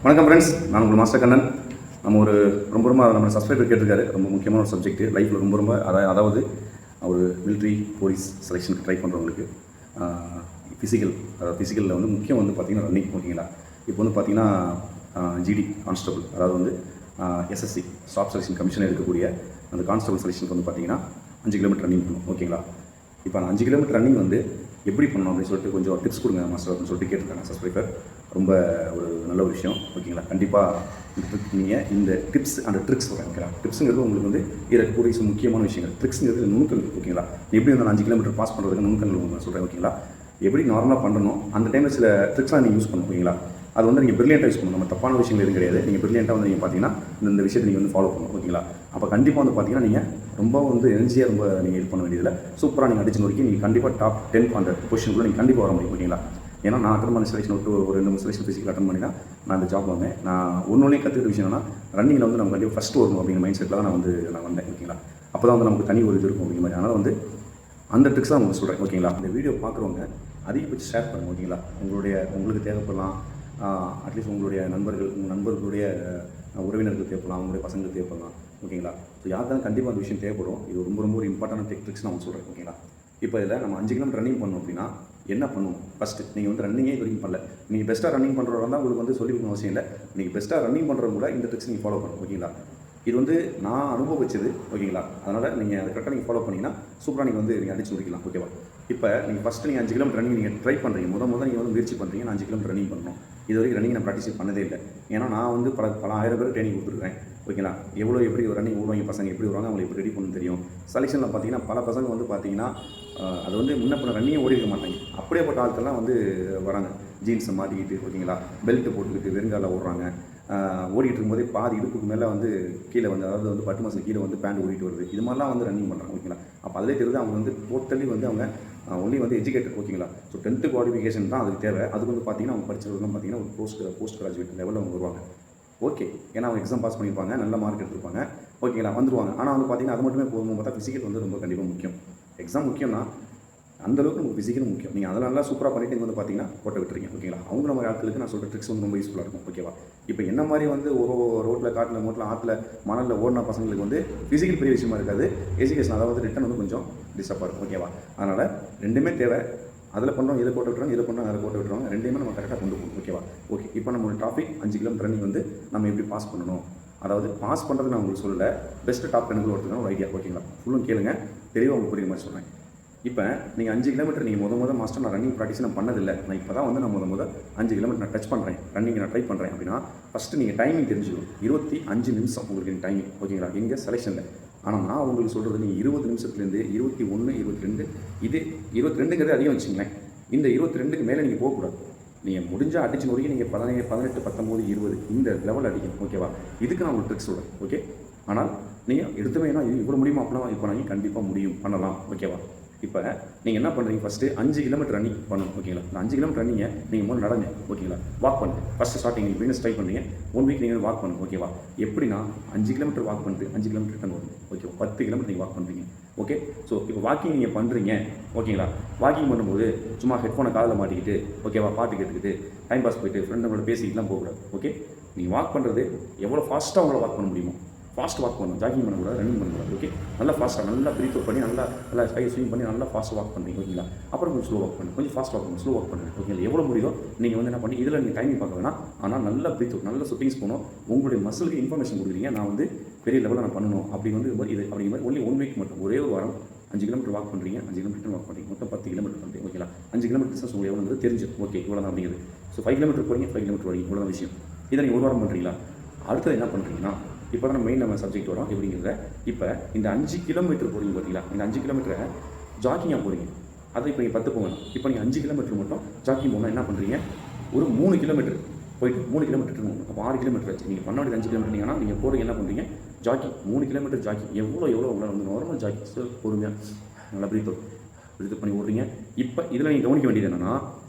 வணக்கம் ஃப்ரெண்ட்ஸ், நான் உங்கள் மாஸ்டர் கண்ணன். நம்ம ஒரு ரொம்ப நம்ம சப்ஸ்கிரைபர் கேட்டிருக்காரு. ரொம்ப முக்கியமான ஒரு சப்ஜெக்ட் லைஃப்பில் ரொம்ப அதாவது ஒரு மிலிட்ரி போலீஸ் செலெக்ஷனுக்கு ட்ரை பண்ணுறவங்களுக்கு ஃபிசிக்கலில் வந்து முக்கியம் வந்து பார்த்திங்கன்னா ரன்னிங். ஓகேங்களா? இப்போ வந்து பார்த்திங்கன்னா ஜிடி கான்ஸ்டபிள், அதாவது வந்து எஸ்எஸ்சி ஸ்டாஃப் செலெக்ஷன் கமிஷன் எடுக்கக்கூடிய அந்த கான்ஸ்டபிள் செலெக்ஷனுக்கு வந்து பார்த்திங்கன்னா 5 கிலோமீட்டர் ரன்னிங் பண்ணணும். ஓகேங்களா? இப்போ அந்த 5 கிலோமீட்டர் ரன்னிங் வந்து எப்படி பண்ணணும் அப்படின்னு சொல்லிட்டு கொஞ்சம் டிப்ஸ் கொடுங்க மாஸ்டர் அப்படின்னு சொல்லிட்டு கேட்டிருக்காங்க சப்ஸ்கிரைபர். ரொம்ப ஒரு நல்ல ஒரு விஷயம். ஓகேங்களா? கண்டிப்பாக நீங்கள் இந்த டிப்ஸ் அண்ட் ட்ரிக்ஸ் சொல்கிறேன். ஓகேங்களா? டிப்ஸுங்கிறது உங்களுக்கு வந்து இருக்கக்கூடிய முக்கியமான விஷயங்கள். ட்ரிக்ஸுங்கிறது நுணுக்கல். ஓகேங்களா? எப்படி வந்து 5 கிலோமீட்டர் பாஸ் பண்ணுறதுக்கு நுணுக்கல் நான் சொல்கிறேன். ஓகேங்களா? எப்படி நார்மலாக பண்ணணும், அந்த டைமில் சில ட்ரிக்ஸ்லாம் நீங்கள் யூஸ் பண்ணணும். ஓகேங்களா? அது வந்து நீங்கள் பிரில்லியண்ட்டாக யூஸ் பண்ணணும். நம்ம தப்பான விஷயங்கள் எதுவும் கிடையாது. நீங்கள் பிரில்லியண்ட்டாக வந்து நீங்கள் பார்த்தீங்கன்னா இந்த விஷயத்தை நீங்கள் வந்து ஃபாலோ பண்ணணும். ஓகேங்களா? அப்போ கண்டிப்பாக வந்து பார்த்தீங்கன்னா நீங்கள் ரொம்ப வந்து எனர்ஜியாக ரொம்ப நீங்கள் இது பண்ண வேண்டியதில்லை. சூப்பராக நீங்கள் அடிச்சு நோக்கி நீங்கள் கண்டிப்பாக டாப் 10 அந்த பொசிஷனுக்குள்ளே நீங்கள் கண்டிப்பாக வர முடியும். ஓகேங்களா? ஏன்னா நான் அட்டன் பண்ண செலெக்ஷன் விட்டு ஒரு 2-3 செலெக்ஷன் ஃபிசிக்கல் அட்டன் பண்ணி தான் நான் இந்த ஜாப் வந்தேன். நான் ஒன்றே கற்றுக்கிட்ட விஷயம் என்னன்னா, ரன்னிங்கில் வந்து நம்ம கண்டிப்பாக ஃபஸ்ட்டு வரணும் அப்படிங்கிற மைண்ட் செட்டில் தான் நான் வந்தேன். ஓகேங்களா? அப்போ தான் வந்து நமக்கு தனி ஒரு இது இருக்கும் அப்படிங்கிற மாதிரி. அதனால் வந்து அந்த ட்ரிக்ஸ் தான் உங்களுக்கு சொல்கிறேன். ஓகேங்களா? இந்த வீடியோ பார்க்குறவங்க அதிகபட்சம் ஷேர் பண்ணுங்கள். ஓகேங்களா? உங்களுக்கு தேவைப்படலாம், அட்லீஸ்ட் உங்களுடைய நண்பர்களுடைய உறவினர்கள் தேவைப்படலாம், அவங்களுடைய பசங்களுக்கு தேவைப்படலாம். ஓகேங்களா? ஸோ யாருக்காவது கண்டிப்பாக அந்த விஷயம் தேவைப்படும். இது ரொம்ப ஒரு இம்பார்ட்டன்ட் ட்ரிக்ஸ் நான் சொல்கிறேன். ஓகேங்களா? இப்போ இதில் நம்ம 5 கிலோமீட்டர் ரன்னிங் பண்ணணும் அப்படின்னா என்ன பண்ணுவோம்? ஃபஸ்ட்டு நீங்கள் வந்து ரன்னிங்கே இது வரைக்கும் பண்ணல. நீங்கள் பெஸ்ட்டாக ரன்னிங் பண்ணுறவங்க தான் உங்களுக்கு வந்து சொல்லிக் கொடுக்கணும் அவசியம் இல்லை. நீங்கள் பெஸ்ட்டாக ரன்னிங் பண்ணுறவங்க கூட இந்த ட்ரிக்ஸ் நீங்கள் ஃபாலோ பண்ணணும். ஓகேங்களா? இது வந்து நான் அனுபவிச்சது. ஓகேங்களா? அதனால் நீங்கள் அதை கரெக்டாக நீங்கள் ஃபாலோ பண்ணிங்கன்னா சூப்பராக நீங்கள் வந்து நீங்கள் அடிச்சு முடிக்கலாம். ஓகேவா? இப்போ நீங்கள் ஃபஸ்ட்டு நீங்கள் 5 கிலோமீட்டர் ரன்னிங் நீங்கள் ட்ரை பண்ணுறீங்க. முதல் நீங்கள் வந்து முயற்சி பண்ணுறீங்க. நான் 5 கிலோமீட்டர் ரன்னிங் பண்ணணும். இது வரைக்கும் ரன்னிங் நான் ப்ராக்டிஸ் பண்ணதே இல்லை. ஏன்னா நான் வந்து பல ஆயிரம் பேர் ட்ரைனிங் கொடுத்துருக்கேன். ஓகேங்களா? எப்படி ஒரு ரன்னிங் ஓடுவாங்க பசங்க, எப்படி வருவாங்க, அவங்களை எப்படி ரெடி பண்ணணும் தெரியும். செலெக்ஷனில் பார்த்தீங்கன்னா பல பசங்க வந்து பார்த்தீங்கன்னா அது வந்து முன்ன பண்ண ரன்னிங்கே ஓடி இருக்க மாட்டாங்க. அப்படியேப்பட்ட ஆட்கள்லாம் வந்து வராங்க ஜீன்ஸை மாட்டிக்கிட்டு. ஓகேங்களா? பெல்ட்டு போட்டுக்கிட்டு வெறுங்கால ஓடுறாங்க. ஓடிட்டு இருக்கும்போதே பாதி இடுப்புக்கு மேலே வந்து கீழே வந்து, அதாவது வந்து பட்டு மாதம் கீழே வந்து பேண்ட் ஓடிட்டு வருது. இது மாதிரிலாம் வந்து ரன்னிங் பண்ணுறாங்க. ஓகேங்களா? அப்போ அதிலே தெரியுது அவங்க வந்து டோட்டலி வந்து அவங்க ஒன்லி வந்து எஜுகேட்டட். ஓகேங்களா? ஸோ 10th குவாலிஃபிகேஷன் தான் அதுக்கு தேவை. அதுக்கு வந்து பார்த்தீங்கன்னா அவங்க படிச்சதுலாம் பார்த்தீங்கன்னா ஒரு போஸ்ட் கிராஜுவேட் லெவலில் அவங்க வருவாங்க. ஓகே, ஏன்னா அவங்க எக்ஸாம் பாஸ் பண்ணியிருப்பாங்க, நல்ல மார்க் எடுத்திருப்பாங்க. ஓகேங்களா? வந்துருவாங்க. ஆனால் வந்து பார்த்தீங்கன்னா அது மட்டுமே போதும் பார்த்தா ஃபிசிக்கல் வந்து ரொம்ப கண்டிப்பாக முக்கியம். எக்ஸாம் முக்கியம்னா அந்தளவுக்கு நமக்கு ஃபிசிக்கலும் முக்கியம். நீங்கள் அதெல்லாம் நல்லா சூப்பராக பண்ணிட்டு வந்து பார்த்தீங்கன்னா போட்ட விட்டுறீங்க. ஓகேங்களா? அவங்க மாதிரி ஆட்களுக்கு நான் சொல்கிற ட்ரிக்ஸ் வந்து ரொம்ப யூஸ்ஃபுல்லாக இருக்கும். ஓகேவா? இப்போ என்ன மாதிரி வந்து ஒரு ரோட்டில் காட்டில் மோட்டில் ஆற்றுல மணலில் ஓடின பசங்களுக்கு வந்து ஃபிசிக்கல் பெரிய விஷயமா இருக்காது. எஜுகேஷன், அதாவது ரிட்டன் வந்து கொஞ்சம் டிஸ்டர்பாக இருக்கும். ஓகேவா? அதனால் ரெண்டுமே தேவை. அதில் பண்ணுறோம், இதை போட்டு விட்டுறோம், இதை பண்ணுறோம், அதை போட்டு விட்டுருவாங்க. ரெண்டையுமே நம்ம கரெக்டாக கொண்டு போகணும். ஓகேவா? ஓகே, இப்போ நம்மளோட டாபிக் 5 கிலோமீட்டர் ரன்னிங் வந்து நம்ம எப்படி பாஸ் பண்ணணும், அதாவது பாஸ் பண்ணுறது நான் உங்களுக்கு சொல்லலை, பெஸ்ட்டு டாப் 10 ஒருத்தருக்கான ஒரு ஐடியா. ஓகேங்களா? ஃபுல்லும் கேளுங்க, தெளிவாக உங்களுக்கு புரியுற மாதிரி சொல்கிறேன். இப்போ நீங்கள் 5 கிலோமீட்டர் நீங்கள் மாஸ்டர் நான் ரன்னிங் ப்ராக்டிஸ் நான் பண்ணதில்லை, நான் இப்போ தான் வந்து நான் 5 கிலோமீட்டர் நான் டச் பண்ணுறேன், ரன்னிங் நான் ட்ரை பண்ணுறேன் அப்படின்னா ஃபஸ்ட்டு நீங்கள் டைமிங் தெரிஞ்சுக்கணும். 25 நிமிஷம் உங்களுக்கு டைமிங். ஓகேங்களா? எங்கள் செலெக்ஷனில். ஆனால் நான் உங்களுக்கு சொல்கிறது நீங்கள் 20 நிமிஷத்துலேருந்து 21, 22, இது 22ங்கிறது அதிகம் வச்சுங்களேன். இந்த 22க்கு மேலே நீங்கள் போகக்கூடாது. நீங்கள் முடிஞ்சால் அடிச்சு நொறுக்கி நீங்கள் 17, 18, 19, 20 இந்த லெவல் அடிக்கணும். ஓகேவா? இதுக்கு நான் உங்களுக்கு ட்ரிக்ஸ் சொல்கிறேன். ஓகே, ஆனால் நீங்கள் எடுத்துவேன்னா இது இவ்வளோ முடியுமா அப்படின்னா இப்போ நீங்கள் கண்டிப்பாக முடியும், பண்ணலாம். ஓகேவா? இப்போ நீங்கள் என்ன பண்ணுறீங்க, ஃபஸ்ட்டு 5 கிலோமீட்டர் ரன்னிங் பண்ணணும். ஓகேங்களா? இந்த 5 கிலோமீட்டர் ரன்னிங்க நீங்கள் முதல்ல நடங்க. ஓகேங்களா? வாக் பண்ணுங்க. ஃபஸ்ட்டு ஸ்டார்டிங் நீங்கள் பிகினர்ஸ் ட்ரை பண்ணுறீங்க. 1 வீக் நீங்கள் வாக் பண்ணுங்க. ஓகேவா? எப்படின்னா 5 கிலோமீட்டர் வாக் பண்ணிட்டு 5 கிலோமீட்டர் ரிட்டன் வரும். ஓகே, 10 கிலோமீட்டர் நீங்கள் வாக் பண்ணுறீங்க. ஓகே, ஸோ இப்போ வாக்கிங் நீங்கள் பண்ணுறீங்க. ஓகேங்களா? வாக்கிங் பண்ணும்போது சும்மா ஹெட்ஃபோனை காதில் மாட்டிக்கிட்டு, ஓகேவா, பாட்டு கேட்டுக்கிட்டு டைம் பாஸ் போயிட்டு ஃப்ரெண்டுங்களோட பேசிக்கிட்டுலாம் போகக்கூடாது. ஓகே, நீங்கள் வாக் பண்ணுறது எவ்வளோ ஃபாஸ்ட்டாக உங்களை வாக் பண்ண முடியுமோ ஃபாஸ்ட் வாக் பண்ணணும். ஜாகிங் பண்ணக்கூடாது, ரன்னிங் பண்ணக்கூடாது. ஓகே, நல்லா ஃபாஸ்ட்டாக நல்லா ப்ரீத் அவுட் பண்ணி நல்லா ஸ்கை ஸ்விங் பண்ணி நல்லா ஃபாஸ்ட் வாக் பண்ணுறீங்க. ஓகேங்களா? அப்புறம் கொஞ்சம் ஸ்லோ வாக் பண்ணுங்க, கொஞ்சம் ஃபாஸ்ட் வாக் பண்ணுங்க, ஸ்லோ வாக் பண்ணுங்க. ஓகேங்களா? எவ்வளோ முடியுதோ நீங்கள் வந்து என்ன பண்ணி இதில் நீங்கள் டைமிங் பார்க்க வேணாம். ஆனால் நல்லா ப்ரீத் அவுட், நல்ல சுட்டிங்ஸ் போகணும். உங்களுடைய மசிலுக்கு இன்ஃபர்மேஷன் கொடுக்குறீங்க, நான் வந்து பெரிய லெவலில் நான் பண்ணணும் அப்படி வந்து இது அப்படிங்கிற மாதிரி ஒன்லி 1 வீக் மட்டும், ஒரே ஒரு வாரம் 5 கிலோமீட்டர் வாக் பண்ணுறீங்க, 5 கிலோமீட்டர் வாக் பண்ணுறீங்க, மொத்தம் 10 கிலோமீட்டர் பண்ணுறீங்க. ஓகேங்களா? 5 கிலோமீட்டர் டிஸ்டன்ஸ் உங்களுக்கு எவ்வளோ தெரிஞ்சு. ஓகே, இவ்வளோ தான் அப்படிங்கிறது. ஸோ 5 கிலோமீட்டர் போகிறீங்க, 5 கிலோமீட்டர் வரீங்க, இவ்வளோ விஷயம். இதை நீங்கள் ஒரு வாரம் பண்ணுறீங்களா? அடுத்தது என்ன பண்ணுறீங்கன்னா, இப்போ தான் மெயின் நம்ம சப்ஜெக்ட் வரும் எப்படிங்கிறத. இப்போ இந்த 5 கிலோமீட்டர் போகிறீங்க பார்த்தீங்களா, இந்த 5 கிலோமீட்டரை ஜாக்கிங்காக போகிறீங்க. அதை இப்போ நீங்கள் 10 போகணும். இப்போ நீங்கள் 5 கிலோமீட்டர் மட்டும் ஜாக்கிங் போகணும். என்ன பண்ணுறீங்க, ஒரு 3 கிலோமீட்டர் போயிட்டு 3 கிலோமீட்டர் போகணும். அப்போ 6 கிலோமீட்டர் ஆச்சு. நீங்கள் பண்ண வேண்டியது 5 கிலோமீட்டர். நீங்கள் போகிறீங்க என்ன பண்ணுறீங்க, ஜாக்கிங் 3 கிலோமீட்டர் ஜாக்கிங். எவ்வளோ உங்களால் வந்து நார்மல் ஜாக்கிங் பொறுமையாக நல்லா ப்ரீத் பண்ணி ஓடுறீங்க. இப்போ இதில் நீங்கள் கவனிக்க வேண்டியது என்னென்னா,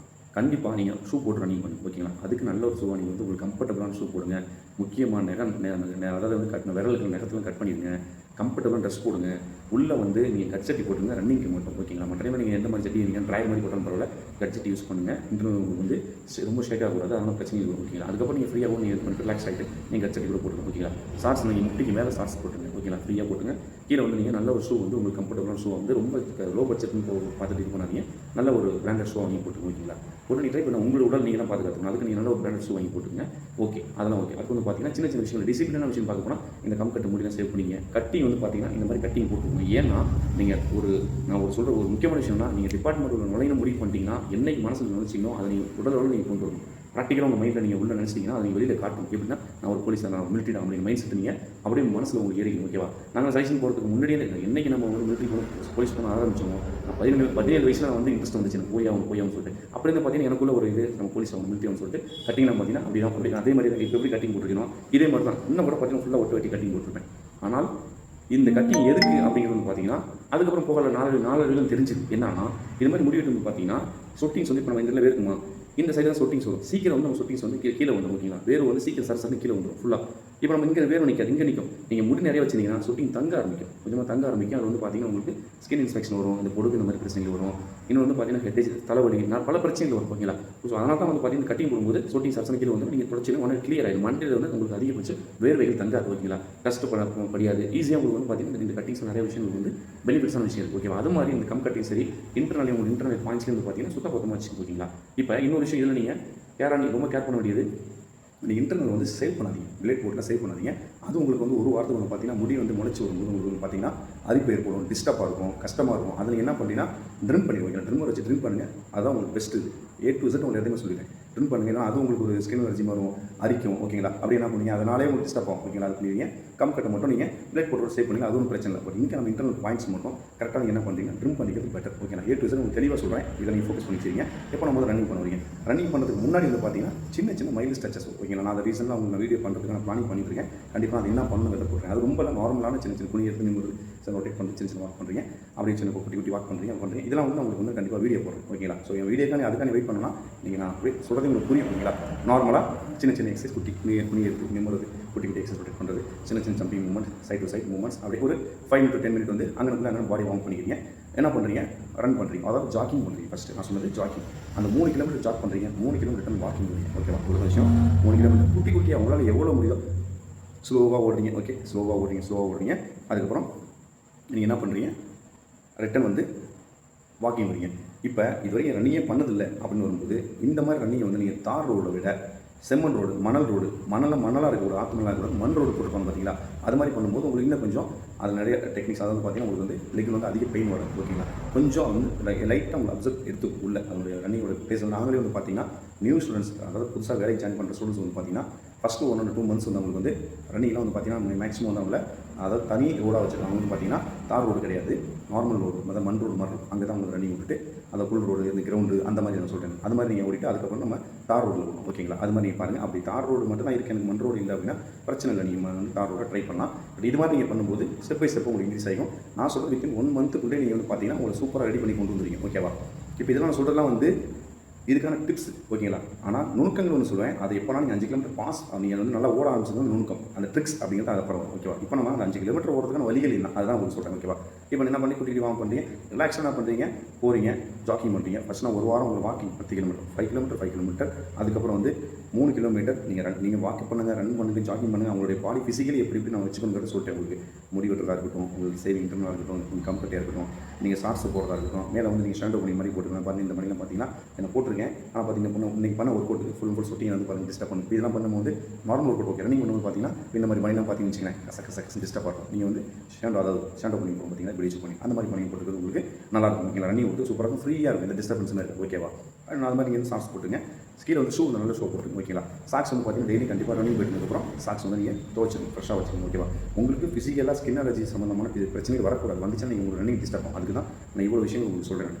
கண்டிப்பாக நீங்கள் ஷூ போட்டு ரன்னிங் பண்ணுங்க. ஓகேங்களா? அதுக்கு நல்ல ஒரு ஷூவாக நீங்கள் வந்து உங்களுக்கு கம்ஃபர்டபுளான ஷூ போடுங்க. முக்கியமான அதாவது வந்து விரலுக்கு நகத்தில் கட் பண்ணிடுங்க. கம்ஃபர்டபுளான ட்ரெஸ் போடுங்க. உள்ளே வந்து நீங்கள் கட் சட்டி போட்டுங்க ரன்னிங்க்கு மட்டும் ஓகேங்களா. மற்ற டைம் நீங்கள் எந்த மாதிரி சட்டி நீங்கள் ட்ரையர் மாதிரி போட்டாலும் பரவாயில்ல, கட் சட்டி யூஸ் பண்ணுங்கள். இன்டர்னல் வந்து ரொம்ப ஷேக் ஆகக்கூடாது, அதனால் பிரச்சனை இருக்கும் ஓகேங்களா. அதுக்கப்புறம் நீங்கள் ஃப்ரீயாகவும் நீங்கள் இது பண்ணிட்டு ரிலாக்ஸ் ஆகிட்டு நீங்கள் கட் சட்டி கூட போட்டுருங்க ஓகேங்களா. ஷார்ட்ஸ் நீங்கள் முட்டிக்கு மேலே ஷார்ட்ஸ் போட்டுருங்க ஓகேங்களா, ஃப்ரீயாக போட்டுங்க. கீழே வந்து நீங்கள் நல்ல ஒரு ஷூ வந்து உங்களுக்கு கம்ஃபர்டபுளான ஷூ வந்து ரொம்ப லோ பட்ஜெட்னு பார்த்துட்டு இது பண்ணாதீங்க, நல்ல ஒரு பிராண்டட் ஷூ வாங்கி போட்டுருங்க ஓகேங்களா. போட்டு நீங்கள் ட்ரை பண்ண உங்களோட உடல் நீங்கள் தான் பாதுகாத்துக்கணும், அதுக்கு நீங்கள் நல்ல ஒரு பிராண்டட் ஷூ வாங்கி போட்டுருங்க ஓகே, அதெல்லாம் ஓகே. அதுக்கு வந்து பார்த்தீங்கன்னா சின்ன சின்ன விஷயங்கள் டிசிப்ளினான விஷயம் பார்க்க போனால் இந்த கட்டு முடியலாம் சேவ் பண்ணிங்க. கட்டிங் வந்து பார்த்தீங்கன்னா இந்த மாதிரி கட்டிங் போட்டுருங்க. ஏன்னா நீங்கள் நான் சொல்கிற ஒரு முக்கியமான விஷயம்னா, நீங்கள் டிபார்ட்மெண்ட் நுழைய முடிவு பண்ணிட்டீங்கன்னா என்னைக்கு மனசில் நினைச்சிங்களோ அதை நீங்கள் உடலோடு நீங்கள் கொண்டு வரணும். ப்ராக்டிக்கலாக உங்கள் மைண்டில் நீங்கள் உள்ள நினச்சிங்கன்னா அதை நீங்கள் வெளியில் காட்டும். எப்படின்னா நான் ஒரு போலீஸ், நான் மிலிட்டரி அப்படின்னு மைண்ட் செட் நீங்கள் அப்படியே மனசில் உங்களுக்கு ஏறிக்கணும் ஓகேவா. நாங்கள் சஜஷன் போகிறதுக்கு முன்னாடியே என்னைக்கு நம்ம ஒரு மிலிட்டரி போலீஸ் பண்ண ஆரம்பிச்சோமோ, 17 வயசில் நான் வந்து இன்ட்ரெஸ்ட் வந்துச்சு எனக்கு போயாவும் சொல்லிட்டு. அப்படி வந்து பார்த்தீங்கன்னா எனக்குள்ள ஒரு இது நம்ம போலீஸ் ஆகும் மிலிட்டரி சொல்லிட்டு கட்டிங்லாம் பார்த்தீங்கன்னா அப்படி தான் பண்ணி அதே மாதிரி இப்போ எப்படி கட்டிங் போட்டுருக்கணும் இதே மாதிரி தான் இன்னும் கூட பார்த்தீங்கன்னா ஃபுல்லாக ஒட்டு வெட்டி கட்டிங் போட்டிருப்பேன். ஆனால் இந்த கட்டிங் எதுக்கு அப்படிங்கிறது பார்த்தீங்கன்னா அதுக்கப்புறம் போகல நாலு தெரிஞ்சுது என்னன்னா, இது மாதிரி முடிவெட்டு பார்த்தீங்கன்னா சொட்டிங்ஸ் வந்து இப்போ நம்ம இந்த இதில் இருக்குமா இந்த சைடு தான் சொட்டிங்ஸ் வரும். சீக்கிரம் வந்து நம்ம சொட்டிங்ஸ் வந்து கீழே வந்துடும் ஓகேங்களா. வேறு வந்து சீக்கிரம் சரசரன்னு கீழே வந்துடும் ஃபுல்லாக. இப்போ நம்ம இங்கே வேறு நிற்காது, இங்கே நிற்கும். நீங்கள் முடி நிறைய வச்சிங்கன்னா சொட்டிங் தங்க ஆரம்பிக்கும், கொஞ்சமாக தங்க ஆரம்பிக்கும். அது வந்து பார்த்தீங்கன்னா உங்களுக்கு ஸ்கின் இன்ஃபெக்ஷன் வரும், இந்த பொடுகு இந்த மாதிரி பிரச்சனைகள் வரும். இன்னும் வந்து பார்த்தீங்கன்னா ஹெட்டேஜ், தலைவலி, பல பிரச்சனைகள் வரும் ஓகேங்களா. ஸோ அதனால தான் வந்து பார்த்தீங்கன்னா கட்டிங் போடும்போது சொட்டிங் சரசரன்னு கீழே வந்து நீங்கள் தொடச்சிங்க உடனே கிளியர் ஆகிடும். மண்டையில் வந்து உங்களுக்கு அதிகபட்சம் வேர்வைகள் தங்காது ஓகேங்களா. கஷ்டப்பட படியாது, ஈஸியாக உங்களுக்கு வந்து பார்த்தீங்கன்னா இந்த கட்டிங்ஸ் நிறைய விஷயங்கள் வந்து பெனிஃபிட்ஸான விஷயம் இருக்குது ஓகேவா. அது மாதிரி இந்த கட்டிங் சரி இன்டர்னல் உங்களுக்கு இன்டர்னல் பாயிண்ட்ஸ்லேயும் வந்து பார்த்தீங்கன்னா சுத்தமாக வச்சு ஓகேங்களா. இப்போ இன்னொரு விஷயம் இதில் நீங்கள் நீங்கள் ரொம்ப கேர் பண்ண வேண்டியது, இந்த இன்டர்னல் வந்து சேவ் பண்ணாதீங்க, பிளேட் போட்டுலாம் சேவ் பண்ணாதீங்க. அது உங்களுக்கு வந்து ஒரு வாரத்துக்கு வந்து பார்த்தீங்கன்னா முடி வந்து முளைச்சி வரும்போது உங்களுக்கு வந்து பார்த்தீங்கன்னா அரிப்பு ஏற்படும், டிஸ்டர்பாக இருக்கும், கஷ்டமாக இருக்கும். அதை நீங்கள் என்ன பண்ணீங்கன்னா ட்ரிம் பண்ணிடுவீங்க. ட்ரிம்மர் வச்சு ட்ரிம் பண்ணுங்கள், அதுதான் உங்களுக்கு பெஸ்ட்டு. A to Z உங்களுக்கு எதுவுமே சொல்லிட்டேன். ட்ரிம் பண்ணுங்கன்னா அது உங்களுக்கு ஒரு ஸ்கின் அலர்ஜி வரும், அரிக்கும் ஓகேங்களா. அப்படி என்ன பண்ணுவீங்க, அதனாலே உங்களுக்கு டிஸ்டர்ப் ஆகும் ஓகேங்களா. அது பண்ணுவீங்க. கட்டை மட்டும் நீங்கள் பிளேட் போட்டு சேவ் பண்ணி அது ஒன்றும் பிரச்சனை இல்லை. பட் இங்கே நம்ம இன்டர்னல் பாயிண்ட்ஸ் மட்டும் கரெக்டாக நீங்கள் என்ன பண்ணுறீங்க ட்ரிம் பண்ணிக்கிறது பெட்டர் ஓகேங்களா. A to Z உங்களுக்கு தெளிவாக சொல்கிறேன், இதை நீங்கள் ஃபோக்கஸ் பண்ணிக்கிறீங்க. எப்போ நம்ம ரன்னிங் பண்ணுவீங்க, ரன்னிங் பண்ணுறதுக்கு முன்னாடி வந்து பார்த்தீங்கன்னா சின்ன மைல்டு ஸ்ட்ரெச்சஸ் ஓகேங்களா. நான் அதை ரீசெண்டாக உங்களுக்கு வீடியோ பண்ணுறதுக்கு நான் பிளானிங் பண்ணிட்டு இருக்கேன். கண்டிப்பாக அது என்ன பண்ணணுங்கிறத போடுறேன். அது ரொம்ப நார்மலான சின்ன குனி எடுத்து நீங்கள் ரொட்டேட் பண்ணி சின்ன வாக் பண்ணுறீங்க, அப்படியே சின்ன குட்டி வாக் பண்ணுறீங்க. இதெல்லாம் வந்து உங்களுக்கு வந்து கண்டிப்பாக வீடியோ போடுறேன் ஓகேங்களா. ஸோ என் வீடியோக்கான அதுக்கான வெயிட் பண்ணணும்னா நீங்கள் நான் சொல்கிறது உங்களுக்கு புரியும் ஓகேங்களா. நார்மலாக சின்ன எக்ஸசைஸ் குனி எடுத்து நிமிடுறது, குட்டி எக்ஸசைஸ் ரொட்டேட் பண்ணுறது, சின்ன jumping movement, side to side movements, அப்படியே ஒரு 5 to 10 மினிட் வந்து அங்கே பாடி வார்ம் பண்ணிக்கிறீங்க. என்ன பண்ணுறீங்க, ரன் பண்ணுறீங்க, அதாவது ஜாக்கிங் பண்ணுறீங்க. ஃபஸ்ட்டு நான் சொன்னது ஜாக்கிங், அந்த 3 கிலோமீட்டர் ஜாக் பண்ணுறீங்க, 3 கிலோமீட்டர் வாக்கிங் பண்ணுறீங்க ஓகேவா. ஒரு விஷயம் 3 கிலோமீட்டர் குட்டியாக உங்களால் எவ்வளோ முடியுதோ ஸ்லோவாக ஓடுறீங்க ஓகே, ஸ்லோவாக ஓடுறீங்க. அதுக்கப்புறம் நீங்கள் என்ன பண்ணுறீங்க, ரிட்டன் வந்து வாக்கிங் வரீங்க. இப்போ இது வரைக்கும் ரன்னிங்கே பண்ணதில்லை அப்படின்னு வரும்போது இந்த மாதிரி ரன்னிங்கை வந்து நீங்கள் தார் ரோடை விட செம்மண் ரோடு, மணல் ரோடு, மணலாக இருக்க ஒரு ஆற்று மணலாக இருக்கிற மண் ரோடு போட்டுருப்பாங்க பார்த்தீங்களா. அது மாதிரி பண்ணும்போது உங்களுக்கு இன்னும் கொஞ்சம் அது நிறைய டெக்னிக்ஸ், அதாவது பார்த்தீங்கன்னா உங்களுக்கு வந்து லெக்கில் வந்து அதிக பெயின் வரும் ஓகேங்களா. கொஞ்சம் வந்து லைட்டாக உங்களுக்கு அப்சர்வ் எடுத்து உள்ள அதனுடைய ரன்னிங்கோட பேச. நாங்களே வந்து பார்த்தீங்கன்னா நியூ ஸ்டூடெண்ட்ஸ், அதாவது புதுசாக வேலைக்கு ஜாயின் பண்ணுற ஸ்டூடெண்ட்ஸ் வந்து பார்த்தீங்கன்னா ஃபஸ்ட்டு 1 or 2 months வந்து அவங்களுக்கு வந்து ரன்னிங்லாம் வந்து பார்த்தீங்கன்னா மேக்ஸிமம் வந்து அவங்கள அதாவது தனி ரோடாக வச்சுருக்காங்க. வந்து பார்த்தீங்கன்னா தார் ரோடு கிடையாது, நார்மல் ரோடு, அதாவது மண் ரோடு மாதிரி இருக்கும். அங்கே தான் உங்களுக்கு ரன்னிங் விட்டுட்டு அந்த புல் ரோடு, இந்த கிரவுண்டு அந்த மாதிரி நான் சொல்கிறேன். அது மாதிரி நீங்கள் ஓடிட்டு அதுக்கப்புறம் நம்ம தார் ரோடில் போகணும் ஓகேங்களா. அது மாதிரி நீங்கள் பாருங்கள். அப்படி தார் ரோடு மட்டும் தான் இருக்குது, எனக்கு மண் ரோடு இல்லை அப்படின்னா பிரச்சனை இல்லை, நீங்கள் வந்து தார் ரோடை ட்ரை பண்ணலாம். பட் இது மாதிரி நீங்கள் பண்ணும்போது ஸ்டெப் பை ஸ்டெப் உங்களுக்கு இன்க்ரீஸ் ஆகும். நான் சொல்கிறது வித்தின் 1 month நீங்கள் வந்து பார்த்தீங்கன்னா உங்களை சூப்பராக ரெடி பண்ணி கொண்டு வந்துருங்க ஓகேவா. இப்போ இதெல்லாம் நான் சொல்கிறதுலாம் வந்து இதுக்கான டிப்ஸ் ஓகேங்களா. ஆனால் நுணுக்கங்கள் ஒன்று சொல்லுவேன், அது எப்போனா நீங்கள் 5 கிலோமீட்டர் பாஸ் நீங்கள் வந்து நல்லா ஓட ஆரம்பிச்சது நுணுக்கம், அந்த ட்ரிக்ஸ் அப்படிங்கிறது அது அப்புறம் ஓகேவா. இப்போ நம்ம அந்த 5 கிலோமீட்டர் ஓடுறதுக்கான வழிகள் இல்லை, அதுதான் உங்களுக்கு சொல்கிறேன் ஓகேவா. இப்போ என்ன பண்ணி குட்டி வாங்க பண்ணுறீங்க, ரிலாக்ஸாக என்ன பண்ணுறீங்க, போகிறீங்க, ஜாக்கிங் பண்ணுறீங்க. ஃபஸ்ட் நான் ஒரு வாரம் உங்களுக்கு வாக்கிங் 10 கிலோமீட்டர், 5 கிலோமீட்டர், அதுக்கப்புறம் வந்து 3 கிலோமீட்டர் நீங்கள் வாக்கிங் பண்ணுங்கள், ரன் பண்ணுங்கள், ஜாக்கிங் பண்ணுங்கள். அவங்களுடைய பாடி ஃபிசிக்கலி எப்படி நான் வச்சுக்கணுங்கிறத சொல்லிட்டேன். உங்களுக்கு முடி வெட்டுறதா இருக்கட்டும், உங்களுக்கு சேவிங் இன்டர்னலாக இருக்கட்டும், உங்களுக்கு கம்ஃபர்ட்டாக இருக்கட்டும், நீங்கள் ஷார்ட்ஸ் போடுறதா இருக்கட்டும், மேலே வந்து நீங்கள் ஷாண்டோ பண்ணி மாதிரி போட்டுருங்க. பாருங்கள் இந்த மாதிரிலாம் பார்த்தீங்கன்னா நான் போட்டிருக்கேன். ஆனால் பார்த்தீங்கன்னா இன்றைக்கி பண்ண ஒர்க் அவுட் ஃபுல் சொட்டிங் வந்து பாருங்கள் டிஸ்டர்ப் பண்ணும். இதெல்லாம் பண்ணும்போது normal work out okay, running பண்ணும்போது பார்த்தீங்கன்னா இந்த மாதிரி மணிலாம் பார்த்தீங்கன்னு வச்சுக்கோங்க கசக்கு டிஸ்டர்ப் ஆகும். நீங்கள் வந்து ஷாண்டோ பண்ணி போகும் பார்த்தீங்கன்னா பிடிச்சு பண்ணி அந்த மாதிரி பண்ணி போட்டுக்கிறது உங்களுக்கு நல்லாயிருக்கும். நீங்கள் ரன்னிங் வந்து சூப்பராக இருக்கும், ஃப்ரீயாக இருக்கும், இந்த டிஸ்டர்பன்ஸ் இருக்குது ஓகேவா. அது மாதிரி நீங்கள் வந்து ஷார்ட்ஸ் போட்டுங்க, ஸ்கீல் வந்து ஷூ நல்ல ஷோ போட்டுருங்க ஓகேங்களா. சாக்ஸ் வந்து பார்த்தீங்கன்னா டெய்லி கண்டிப்பாக ரன்னிங் போயிட்டதுக்கப்புறம் சாக்ஸ் வந்து நீங்கள் துவச்சிருங்க, ஃப்ரெஷ்ஷாக வச்சுக்கணும் ஓகேவா. உங்களுக்கு ஃபிசிக்கலாக ஸ்கின் அலர்ஜி சம்மந்தமான பிரச்சனைகள் வரக்கூடாது, வந்துச்சுன்னா நீங்கள் உங்களுக்கு ரன்னிங் டிஸ்டர்ப் ஆகும். அதுக்கு தான் நான் இவ்வளோ விஷயங்கள் உங்களுக்கு சொல்கிறேன்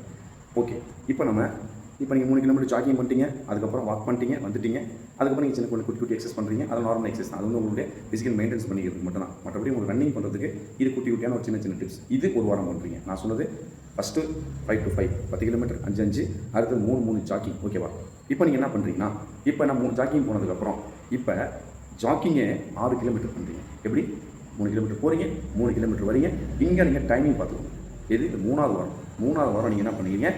ஓகே. இப்போ நீங்கள் 3 கிலோமீட்டர் ஜாக்கிங் பண்ணிட்டீங்க, அதுக்கப்புறம் வாக் பண்ணிட்டீங்க, வந்துட்டீங்க. அதுக்கப்புறம் நீங்கள் சின்ன குட்டி எக்ஸஸ் பண்ணுறீங்க, அது நார்மல் எக்ஸஸ் தான். அது வந்து உங்களுடைய ஃபிசிக்கல் மெயின்டென்ஸ் பண்ணிக்கிறதுக்கு மட்டும் தான். மற்றபடி உங்களுக்கு ரன்னிங் பண்ணுறதுக்கு இது குட்டியான ஒரு சின்ன டிப்ஸ். இது ஒரு வாரம் பண்ணுறீங்க. நான் சொன்னது ஃபஸ்ட்டு 5 to 5 10 கிலோமீட்டர் 5 அடுத்து 3 ஜாக்கிங் ஓகேவா. இப்போ நீங்கள் என்ன பண்ணுறீங்கன்னா, இப்போ நான் 3 ஜாக்கிங் போனதுக்கப்புறம் இப்போ ஜாக்கிங்கே 6 கிலோமீட்டர் பண்ணுறீங்க. எப்படி 3 கிலோமீட்டர் போகிறீங்க, 3 கிலோமீட்டர் வரீங்க. இங்கே நீங்கள் டைமிங் பார்த்துக்கணும். இது 3வது வாரம். 3வது வாரம் நீங்கள் என்ன பண்ணுவீங்க,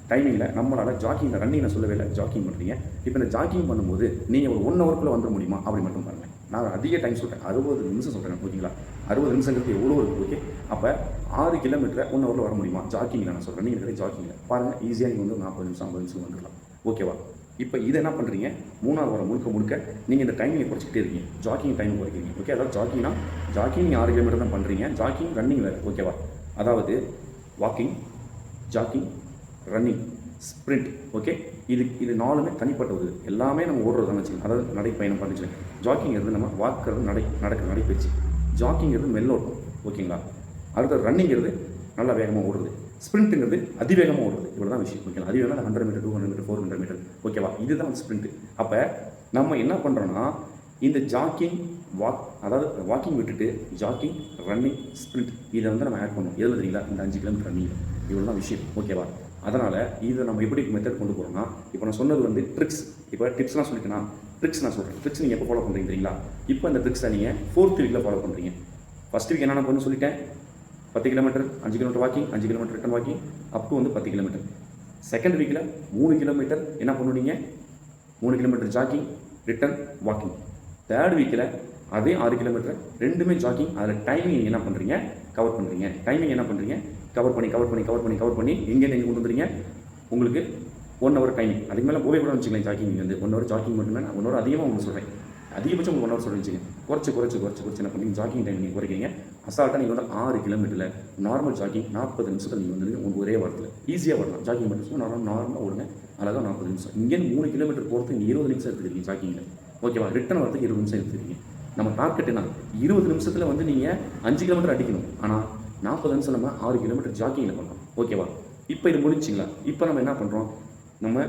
டைமிங்கில் நம்மளால் ஜாக்கிங்கில் ரன்னிங் நான் சொல்லவே இல்லை, ஜாக்கிங் பண்ணுறீங்க. இப்போ இந்த ஜாக்கிங் பண்ணும்போது நீங்கள் ஒரு 1 ஹவருக்குள்ளே வந்துட முடியுமா அப்படி மட்டும் பாருங்கள். நான் அதிக டைம் சொல்கிறேன், 60 நிமிஷம் சொல்கிறேன், ஓகேங்களா? 60 நிமிஷங்கிறது எவ்வளோ இருக்குது, ஓகே? அப்போ 6 கிலோமீட்டரை 1 ஹவரில் வர முடியுமா ஜாக்கிங்கில்? நான் சொல்கிறேன், நீங்கள் இருக்கிற ஜாக்கிங்கில் பாருங்கள், ஈஸியாக நீங்கள் வந்து 40 நிமிஷம் 50 நிமிஷம் வந்துடலாம், ஓகேவா? இப்போ இதை என்ன பண்ணுறீங்க, 3வது வாரம் முழுக்க நீங்கள் இந்த டைமிங்கை குறைச்சிக்கிட்டே இருக்கீங்க, ஜாக்கிங் டைம் குறைக்கிறீங்க, ஓகே? அதாவது ஜாக்கிங் நீங்கள் 6 கிலோமீட்டர் தான் பண்ணுறீங்க, ஜாக்கிங் ரன்னிங் வேறு, ஓகேவா? அதாவது walking, jogging, running, sprint, okay? இது 4மே தனிப்பட்டது, எல்லாமே நம்ம ஓடுறதுன்னு வச்சுக்கோங்க. அதாவது நடைப்பயணம் பண்ணிச்சு. ஜாக்கிங்கிறது நம்ம வாக்கிறது, நடக்கிற நடைப்பயிற்சி. ஜாக்கிங்கிறது மெல்லோட்டம், ஓகேங்களா? அடுத்த ரன்னிங்கிறது நல்லா வேகமாக ஓடுறது. ஸ்ப்ரிண்ட்டுங்கிறது அதிவேகமாக ஓடுறது. இவ்வளோ தான் விஷயம், ஓகேங்களா? அதிவேகம் 100 மீட்டர், 200 மீட்டர், 400 மீட்டர், ஓகேவா? இதுதான் வந்து ஸ்ப்ரிண்ட்டு. அப்போ நம்ம என்ன பண்ணுறோன்னா, இந்த ஜாக்கிங் அதாவது வாக்கிங் விட்டுட்டு ஜாக்கிங், ரன்னிங், ஸ்ப்ரிண்ட் இதை வந்து நம்ம ஆட் பண்ணணும். எதில் தெரியுங்களா? இந்த 5 கிலோமீட்டர் ரன்னிங். இவ்வளோ தான் விஷயம், ஓகேவா? அதனால் இதை நம்ம எப்படி மெத்தட் கொண்டு போகிறோம்னா, இப்போ நான் சொன்னது வந்து ட்ரிக்ஸ். இப்போ டிப்ஸ்லாம் சொல்லிட்டேன்னா, ட்ரிக்ஸ் நான் சொல்கிறேன். ட்ரிக்ஸ் நீங்கள் எப்போ ஃபாலோ பண்ணுறீங்க தெரியுங்களா? இப்போ இந்த ட்ரிக்ஸை நீங்கள் 4th வீக்கில் ஃபாலோ பண்ணுறீங்க. ஃபஸ்ட் வீக் என்னென்ன பண்ணு சொல்லிட்டேன், 10 kilometre, 5 kilometre walking, 5 kilometre return walking, up to வந்து 10 கிலோமீட்டர். செகண்ட் வீக்கில் 3 கிலோமீட்டர் என்ன பண்ணுவீங்க, 3 kilometre jogging, return walking. Third வீக்கில் அதே 6 கிலோமீட்டர், ரெண்டுமே ஜாக்கிங். அதில் டைமிங் நீங்கள் என்ன பண்ணுறீங்க, கவர் பண்ணுறீங்க. டைமிங் என்ன பண்ணுறீங்க, கவர் பண்ணி எங்கேருந்து எங்கே கொண்டு வந்துறீங்க, உங்களுக்கு 1 ஹவர் டைமிங். அதுக்கு மேலே போவே கூட வச்சுக்கலாம். ஜாக்கிங் நீங்கள் வந்து 1 ஹவர் ஜாக்கிங் மட்டுமே, நான் 1 ஹவர் அதிகமாக உங்களுக்கு சொல்கிறேன். அதிகபட்சம் உங்களுக்கு 1 ஹவர் சொல்லி வச்சுங்க. குறைச்சி என்ன பண்ணி ஜாக்கிங் டைம் நீங்கள் குறைக்கிறீங்க. அசால்ட்டாக நீங்கள் வந்து 6 கிலோமீட்டரில் நார்மல் ஜாக்கிங் 40 நிமிஷத்தில் நீங்கள் வந்து உங்களுக்கு ஒரே வாரத்தில் ஈஸியாக வரலாம். ஜாக்கிங் மட்டும் நார்மலாக ஓடுங்க, அழகாக 40 நிமிஷம். இங்கேருந்து 3 கிலோமீட்டர் போகிறதுக்கு நீங்கள் 20 நிமிஷம் எடுத்துக்கிறீங்க ஜாக்கிங்கில், ஓகேவா? ரிட்டன் வரதுக்கு 20 நிமிஷம் எடுத்துக்கிறீங்க. நம்ம டார்கெட் என்ன, 20 நிமிஷத்தில் வந்து நீங்கள் 5 கிலோமீட்டர் அடிக்கணும். ஆனால் 40 நிமிஷம் நம்ம 6 கிலோமீட்டர் ஜாக்கிங்கில் பண்ணலாம், ஓகேவா? இப்போ இது முடிச்சிங்களா? இப்போ நம்ம என்ன பண்ணுறோம், நம்ம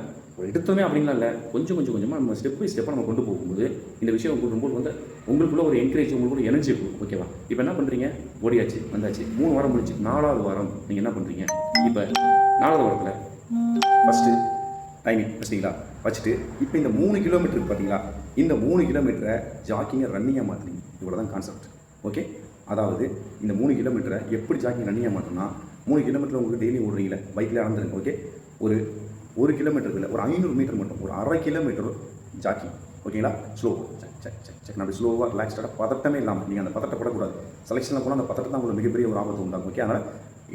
எடுத்தோமே அப்படின்லாம் இல்லை, கொஞ்சமாக நம்ம ஸ்டெப் பை ஸ்டெப்பாக நம்ம கொண்டு போகும்போது இந்த விஷயம் ரொம்ப வந்து உங்களுக்குள்ள ஒரு என்கரேஜ், உங்களுக்கு ஒரு எனர்ஜி இருக்கும், ஓகேவா? இப்போ என்ன பண்ணுறீங்க, ஓடியாச்சு, வந்தாச்சு, 3 வாரம் முடிச்சு, 4வது வாரம் நீங்கள் என்ன பண்ணுறீங்க, இப்போ 4வது வாரத்தில் ஃபஸ்ட்டு டைமிங் வச்சிட்டிங்களா, வச்சுட்டு இப்போ இந்த 3 கிலோமீட்டருக்கு பார்த்தீங்களா, இந்த 3 கிலோமீட்டரை ஜாக்கிங்கை ரன்னிங்காக மாற்றுறீங்க. இவ்வளோ தான் கான்செப்ட், ஓகே? அதாவது இந்த 3 கிலோமீட்டரை எப்படி ஜாக்கிங் ரன்னிங்காக மாற்றோம்னா, 3 கிலோமீட்டர் உங்களுக்கு டெய்லி ஓடுறீங்களே, பைக்கில் நடந்துருங்க, ஓகே? ஒரு கிலோமீட்டருக்கு இல்லை, ஒரு 500 மீட்டர் மட்டும், ஒரு அரை கிலோமீட்டர் ஜாக்கிங், ஓகேங்களா? ஸ்லோ செக் அப்படி ஸ்லோவாக ரிலாக்ஸ்டாக, பதட்டமே இல்லாமல். நீங்கள் அந்த பதட்டப்படக்கூடாது. செலெக்ஷனில் போனால் அந்த பதட்டம் தான் உங்களுக்கு மிகப்பெரிய ஒரு ஆபத்து உண்டாகும், ஓகே? அதனால்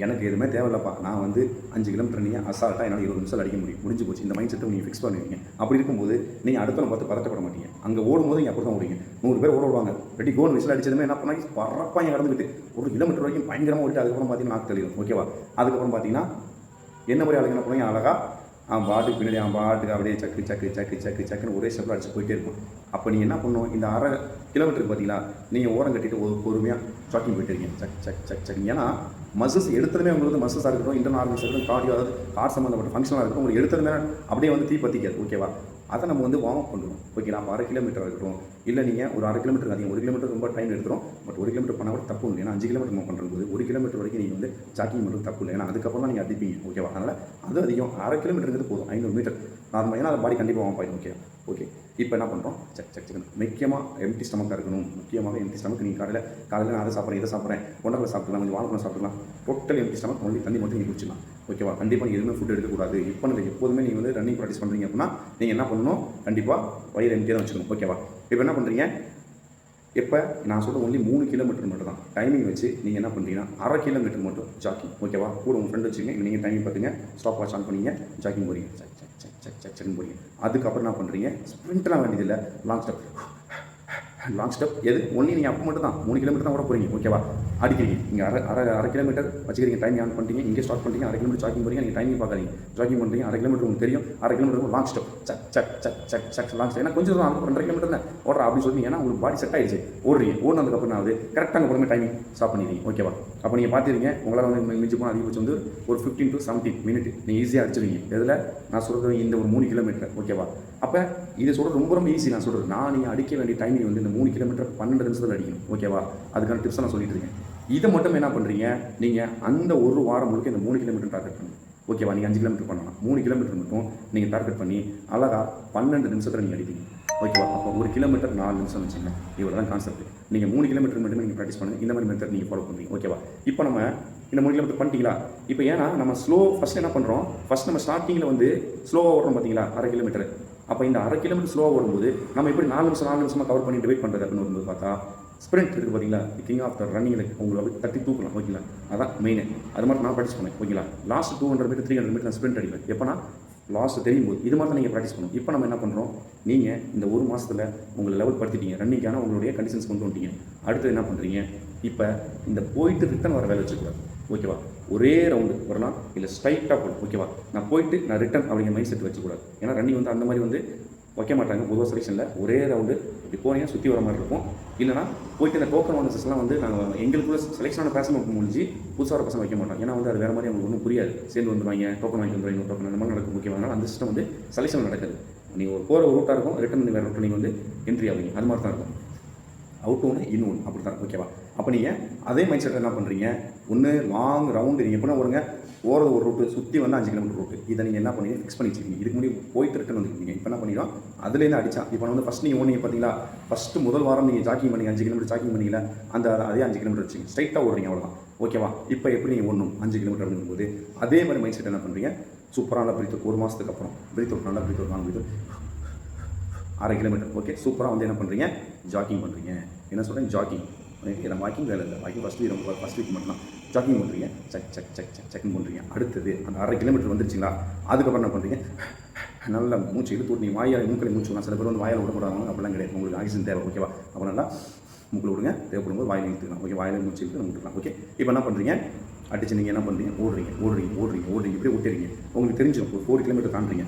எனக்கு எதுவுமே தேவையில்லப்பா, நான் வந்து 5 கிலோமீட்டர் நீங்கள் அசால்ட்டாக என்னால் 20 நிமிஷம் அடிக்க முடிஞ்சு போச்சு. இந்த மைண்ட் செட்டை நீங்கள் ஃபிக்ஸ் பண்ணுவீங்க. அப்படி இருக்கும்போது நீங்கள் அடுத்த பார்த்து பதட்டப்பட மாட்டீங்க. அங்கே ஓடும்போது நீங்கள் அப்படி தான் ஓடுவீங்க. 100 பேர் ஓடுவாங்க, ரெடி கோன் விசில் அடிச்சதுமே என்ன பண்ணாங்க, பறப்பாங்க கடந்துக்கிட்டு 1 கிலோமீட்டர் வரைக்கும் பயங்கரமாக ஓடிட்டு அதுக்கப்புறம் பார்த்தீங்கன்னா நாக்கு தெளியும், ஓகேவா? அதுக்கப்புறம் பார்த்தீங்கன்னா என்ன மாதிரி ஆளுங்க என்ன பண்ணுவாங்க, அழகாக பாட்டுக்கு பின்னாடி பாட்டுக்கு அப்படியே சக்குன்னு ஒரே ஸ்டெப்பில் அடிச்சு போயிட்டே இருக்கும். அப்போ நீங்கள் என்ன பண்ணணும், இந்த அரை கிலோமீட்டருக்கு பார்த்தீங்களா, நீங்கள் ஓரம் கட்டிட்டு பொறுமையாக ஜாக்கிங் போயிட்டு இருக்கீங்க. சக். ஏன்னா மசில்ஸ் எடுத்ததுமே உங்களுக்கு வந்து மசில்ஸாக இருக்கட்டும், இன்டர்னல் ஆர்கன்ஸ் இருக்கட்டும், கார்டியோ, அதாவது ஹார்ட் சம்மந்தப்பட்ட ஃபங்க்ஷனாக இருக்கட்டும், உங்களுக்கு எடுத்ததுமே அப்படியே வந்து தீ பற்றிக்காது, ஓகேவா? அதை நம்ம வந்து வார்ம் அப் பண்ணுவோம், ஓகே? நம்ம அரை கிலோமீட்டர் இருக்கட்டும், இல்லை நீங்கள் ஒரு அரை கிலோமீட்டர் அதிகம், 1 கிலோமீட்டர் ரொம்ப டைம் எடுத்துரும். பட் 1 கிலோமீட்டர் பண்ணால் கூட தப்பு இல்லை. ஏன்னா 5 கிலோமீட்டர் நம்ம பண்ணுறது 1 கிலோமீட்டர் வரைக்கும் நீங்கள் வந்து ஜாக்கிங் பண்ணுறது தப்பு இல்லை. ஏன்னா அதுக்கப்புறம் தான் நீங்கள் அடிப்பீங்க, ஓகேவா? அதனால் அது அதிகம், அரை கிலோமீட்டருக்கு போதும், 500 மீட்டர் நார்மல். ஏன்னா அது பாடி கண்டிப்பாக வார்ம் ஆகிடும், ஓகே? இப்போ என்ன பண்ணுறோம், செக் முக்கியமாக எம்டி ஸ்டமக்காக இருக்கணும். முக்கியமாக எம்டி ஸ்டமக். நீங்கள் காலையில் நான் அதை சாப்பிட்றேன், இதை சாப்பிட்றேன், ஒன்றரை சாப்பிடலாம், கொஞ்சம் வாழைப்பழம் சாப்பிடலாம். டோட்டல் எம்டி ஸ்டமக், ஒன்லி தண்ணி மட்டும் நீங்கள் குடிச்சிடலாம், ஓகேவா? கண்டிப்பாக நீங்கள் எதுவுமே ஃபுட் எடுக்கக்கூடாது. இப்போ நீங்கள் எப்போதுமே நீங்கள் வந்து ரன்னிங் ப்ராக்டிஸ் பண்ணுறீங்க அப்படின்னா நீங்கள் என்ன பண்ணணும், கண்டிப்பாக வயிறு எம்டியாக தான் வச்சுக்கணும், ஓகேவா? இப்போ என்ன பண்ணுறீங்க, இப்போ நான் சொல்ல ஒன்லி 3 கிலோமீட்டர் மட்டும் தான் டைமிங் வச்சு நீங்கள் என்ன பண்ணுறீங்கன்னா அரை கிலோமீட்டர் மட்டும் ஜாக்கிங், ஓகேவா? கூட உங்கள் ஃப்ரெண்டு வச்சுங்க, நீங்கள் டைமிங் பார்த்துங்க, ஸ்டாப் வாட்ச் ஆன் பண்ணிங்க, ஜாக்கிங் போகிறீங்க, செக் போகிறீங்க. அதுக்கப்புறம் என்ன பண்ணுறீங்க, ஸ்ப்ரிண்ட்லாம் வேண்டியதில்லை, லாங் ஸ்டெப். எது ஒன்லி நீங்கள் அப்போ மட்டும் தான் 3 கிலோமீட்டர் தான் ஓட போகிறீங்க, ஓகேவா? அடிக்கிறீங்க, நீங்கள் அரை கிலோமீட்டர் வச்சுக்கிறீங்க, டைம் ஆன் பண்ணிட்டீங்க, இங்கே ஸ்டார்ட் பண்ணிட்டீங்க, அரை கிலோமீட்டர் ஜாக்கிங் போகிறீங்க, நீங்கள் டைமிங் பார்க்காதீங்க, ஜாக்கிங் பண்ணுறீங்க, அரை கிலோமீட்டர் உங்களுக்கு தெரியும், அரை kilometre long step, check long step. ஏன்னா கொஞ்சம் தான் அதுக்கு 2.5 கிலோமீட்டர் தான் ஓடுறா அப்படின்னு சொல்லி, ஏன்னா உங்களுக்கு பாடி செட் ஆகிடுச்சு, ஓடுறீங்க. ஓடினதுக்கப்புறம் நான் கரெக்டாக அங்கே ஸ்டாப் பண்ணிடுறீங்க, ஓகேவா? அப்போ நீங்கள் பார்த்துருங்க, உங்களால் வந்து மிஞ்சி போனால் அதிகபட்சம் வந்து ஒரு 15 to 17 மினிட் நீங்கள் ஈஸியாக அடிச்சிருவீங்க. இதில் நான் சொல்கிறது இந்த ஒரு 3 கிலோமீட்டர், ஓகேவா? அப்போ இது சொல்கிறது ரொம்ப ஈஸி. நான் சொல்கிறது நீங்கள் அடிக்க வேண்டிய டைமிங் வந்து இந்த 3 கிலோமீட்டர் 12 நிமிஷத்தில் அடிக்கணும், ஓகேவா? அதுக்கான டிப்ஸை நான் சொல்லிட்டு இருக்கேன். இதை மட்டும் என்ன பண்ணுறீங்க, நீங்கள் அந்த ஒரு வாரம் முழுக்க இந்த 3 கிலோமீட்டர் டார்கெட் பண்ணுங்க, ஓகேவா? நீங்கள் 5 கிலோமீட்டர் பண்ணலாம், 3 கிலோமீட்டர் மட்டும் நீங்கள் டார்கெட் பண்ணி அழகாக 12 நிமிஷத்தில் நீங்கள் அடிப்பீங்க, ஓகேவா? அப்போ 1 கிலோமீட்டர் 4 நிமிஷம் வச்சுங்க. இவ்வளோ தான் கான்செப்ட். நீங்கள் 3 கிலோமீட்டர் மட்டுமே நீங்கள் ப்ராக்டிஸ் பண்ணுங்கள். இந்த மாதிரி மெத்தட் நீங்கள் ஃபாலோ பண்ணுறீங்க. ஓகேவா? இப்போ நம்ம இந்த 3 கிலோமீட்டர் பண்ணிட்டீங்களா? இப்போ ஏன்னா நம்ம ஃபஸ்ட் என்ன பண்ணுறோம், ஃபஸ்ட் நம்ம ஸ்டார்டிங்கில் வந்து ஸ்லோவாக ஓடுறோம் பார்த்தீங்களா, 1/2 கிலோமீட்டர். அப்போ இந்த 1/2 கிலோமீட்டர் ஸ்லோவாக ஓடும்போது நம்ம எப்படி 4 நிமிஷமாக கவர் பண்ணிட்டு வெயிட் பண்ணுறது அப்படின்னு வரும்போது பார்த்தா ஸ்ப்ரிண்ட் இருக்குது பார்த்தீங்களா, கிங் ஆஃப் த ரன்னிங்கில் உங்களை தட்டி தூக்கலாம். ஓகேங்களா? அதான் மெயின். அது மாதிரி நான் ப்ராக்டிஸ் பண்ணேன். ஓகேங்களா? லாஸ்ட் 200 மீட்டர் 300 மீட்டர் நான் ஸ்ப்ரிண்ட் அடிப்பேன். எப்போனா லாஸ்ட் தெரியும் போது இது மாதிரி தான் நீங்கள் ப்ராக்டிஸ் பண்ணணும். இப்போ நம்ம என்ன பண்ணுறோம், நீங்கள் இந்த 1 மாதத்தில் உங்களை லெவல் படுத்திட்டீங்க, ரன்னிங்கான உங்களுடைய கண்டிஷன்ஸ் கொண்டு வந்துட்டீங்க. அடுத்து என்ன பண்ணுறீங்க, இப்போ இந்த போயிட்டு ரிட்டன் வர வேலை வச்சுக்கூடாது. ஓகேவா? ஒரே ரவுண்டு வரலாம், இல்லை ஸ்ட்ரைட்டாக போகணும். ஓகேவா? நான் போயிட்டு நான் ரிட்டன் அப்படிங்கிற மைண்ட் செட் வச்சுக்கூடாது. ஏன்னா ரன்னிங் வந்து அந்த மாதிரி வந்து வைக்க மாட்டாங்க பொதுவாக செலெக்ஷனில். ஒரே ரவுண்டு இப்படி போனீங்க சுற்றி வர மாதிரி இருக்கும். இல்லைனா போயிட்டு இந்த டோக்கன் வானர்ஸ்லாம் வந்து நாங்கள் எங்களுக்குள்ள செலெக்ஷனான பேச முடிஞ்சு புதுசாக ஒரு பசங்க வைக்க மாட்டோம். ஏன்னா வந்து அது வேறு மாதிரி அவங்களுக்கு ஒன்றும் புரியாது. சேர்ந்து வந்துடுவாங்க, டோக்கன் வாங்கி வந்துடுவாங்க, டோக்கன் அந்த மாதிரி நடக்கும். முக்கியமான அந்த சிஸ்டம் வந்து செலெக்ஷன் நடக்குது. நீங்கள் ஒரு போகிற ரூட்டாக இருக்கும், ரிட்டன் வேறு ரூட்டில் நீங்கள் வந்து என்ட்ரி ஆகுங்க. அது மாதிரி தான் இருக்கும். அவுட் ஒன்று இன் ஒன்று அப்படி தான். ஓகேவா? அப்போ நீங்கள் அதே மைண்ட் செட்டில் என்ன பண்ணுறீங்க, ஒன்று லாங் ரவுண்டு நீங்கள் எப்படின்னா வருங்க, போகிறது ஒரு ரூட்டு, சுற்றி வந்து 5 கிலோமீட்டர் ரூட்டு. இதை நீங்கள் என்ன பண்ணி ஃபிக்ஸ் பண்ணி வச்சுருக்கீங்க. இதுக்கு முன்னாடி போயிட்டு ரிட்டன் வந்துருக்கீங்க. இப்போ என்ன பண்ணிடும், அதுலேருந்து அடிச்சா இப்போ வந்து ஃபஸ்ட் நீங்கள் ஓடுங்க பார்த்தீங்களா, ஃபஸ்ட்டு முதல் வாரம் நீங்கள் ஜாக்கிங் பண்ணி 5 கிலோமீட்டர் ஜாக்கிங் பண்ணிங்களா, அதே 5 கிலோமீட்டர் வச்சுங்க ஸ்ட்ரைட்டாக ஓடுறீங்க. அவ்வளோதான். ஓகேவா? இப்போ எப்படி நீங்கள் ஓடணும் 5 கிலோமீட்டர் அப்படிங்கும்போது அதே மாதிரி மைண்ட் செட் என்ன பண்ணுறீங்க, சூப்பராக நல்லா பிரீத் 1 மாதத்துக்கு அப்புறம் பிரீத் அவுட், நல்லா breathe out, 4 breathe 1/2 kilometre. Okay, சூப்பராக வந்து என்ன பண்ணுறீங்க, ஜாக்கிங் பண்ணுறீங்க. என்ன சொல்கிறேன், ஜாக்கிங். இதை வாக்கிங் வேலை இல்லை. வாக்கிங் ஃபஸ்ட் வீக் மட்டும் தான் ஜாக்கிங் பண்ணுறீங்க. செக்னு பண்ணுறீங்க. அடுத்தது அந்த 1/2 கிலோமீட்டர் வந்துருச்சுங்களா, அதுக்கப்புறம் என்ன பண்ணுறீங்க, நல்லா மூச்சு இழுத்து நீங்கள் வாயால் மூக்கில் மூச்சு விடலாம். சில பேர் வந்து வாயால் விடக்கூடாது, அப்படிலாம் கிடையாது. உங்களுக்கு ஆக்சிஜன் தேவை. ஓகேவா? அப்போ நல்லா மூக்கில் விடுங்க, தேவைப்படும் போது வாயில் இழுத்துக்கலாம். ஓகே, வாயில் மூச்சு இழுத்து விட்டுக்கலாம். ஓகே, இப்போ என்ன பண்ணுறீங்க, அடிச்சு நீங்கள் என்ன பண்ணுறீங்க, ஓடுறீங்க இப்படியே ஓட்டுறீங்க. உங்களுக்கு தெரிஞ்சிடும் ஒரு 4 கிலோமீட்டர் தாண்டுறீங்க.